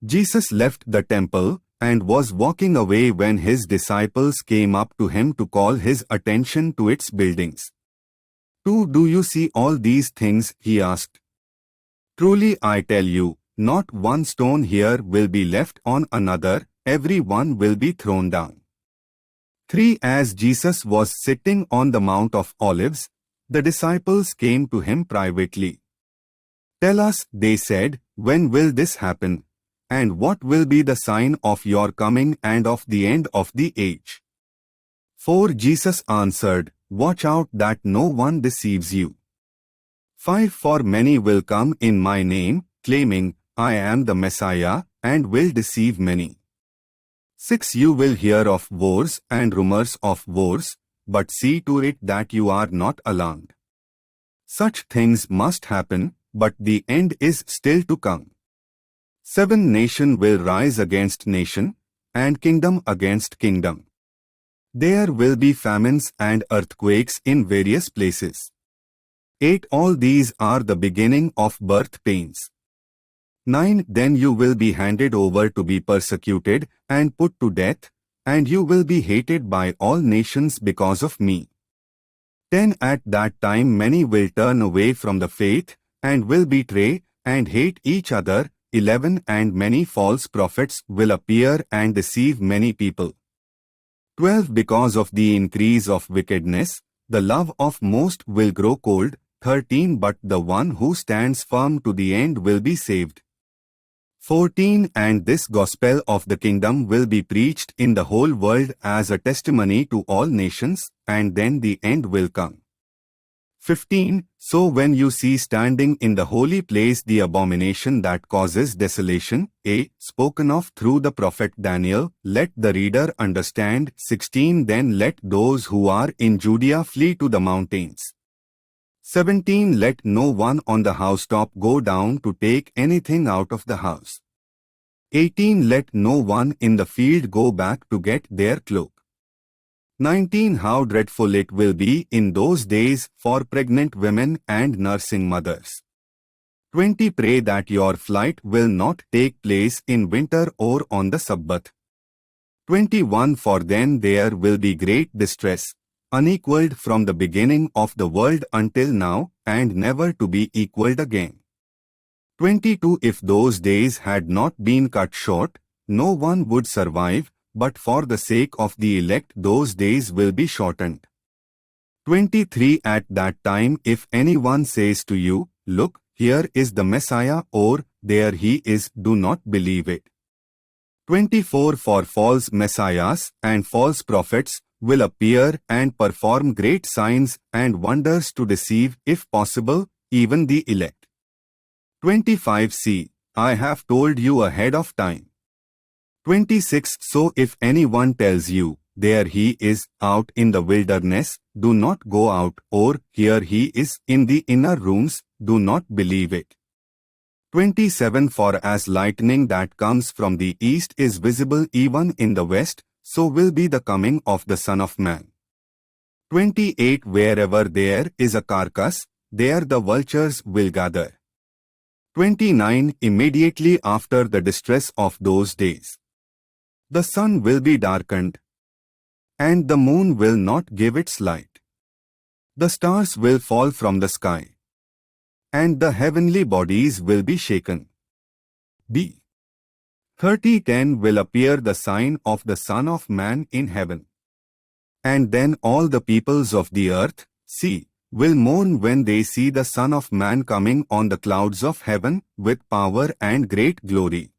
Jesus left the temple and was walking away when his disciples came up to him to call his attention to its buildings. Do you see all these things? He asked. Truly I tell you, not one stone here will be left on another, every one will be thrown down. 3. As Jesus was sitting on the Mount of Olives, the disciples came to him privately. Tell us, they said, when will this happen? And what will be the sign of your coming and of the end of the age? 4. Jesus answered, watch out that no one deceives you. 5. For many will come in my name, claiming, I am the Messiah, and will deceive many. 6. You will hear of wars and rumors of wars, but see to it that you are not alarmed. Such things must happen, but the end is still to come. 7. Nation will rise against nation, and kingdom against kingdom. There will be famines and earthquakes in various places. 8. All these are the beginning of birth pains. 9. Then you will be handed over to be persecuted and put to death, and you will be hated by all nations because of me. 10. At that time many will turn away from the faith, and will betray and hate each other. 11. And many false prophets will appear and deceive many people. 12. Because of the increase of wickedness, the love of most will grow cold. 13. But the one who stands firm to the end will be saved. 14. And this gospel of the kingdom will be preached in the whole world as a testimony to all nations, and then the end will come. 15. So when you see standing in the holy place the abomination that causes desolation, spoken of through the prophet Daniel, let the reader understand. 16. Then let those who are in Judea flee to the mountains. 17. Let no one on the housetop go down to take anything out of the house. 18. Let no one in the field go back to get their cloak. 19. How dreadful it will be in those days for pregnant women and nursing mothers. 20. Pray that your flight will not take place in winter or on the Sabbath. 21. For then there will be great distress, unequaled from the beginning of the world until now, and never to be equaled again. 22. If those days had not been cut short, no one would survive, but for the sake of the elect those days will be shortened. 23. At that time if anyone says to you, look, here is the Messiah, or there he is, do not believe it. 24. For false messiahs and false prophets will appear and perform great signs and wonders to deceive, if possible, even the elect. 25. See, I have told you ahead of time. 26. So if anyone tells you, there he is, out in the wilderness, do not go out, or here he is, in the inner rooms, do not believe it. 27. For as lightning that comes from the east is visible even in the west, so will be the coming of the Son of Man. 28. Wherever there is a carcass, there the vultures will gather. 29. Immediately after the distress of those days, the sun will be darkened, and the moon will not give its light. The stars will fall from the sky, and the heavenly bodies will be shaken. B. 30. Then will appear the sign of the Son of Man in heaven. And then all the peoples of the earth, will mourn when they see the Son of Man coming on the clouds of heaven with power and great glory.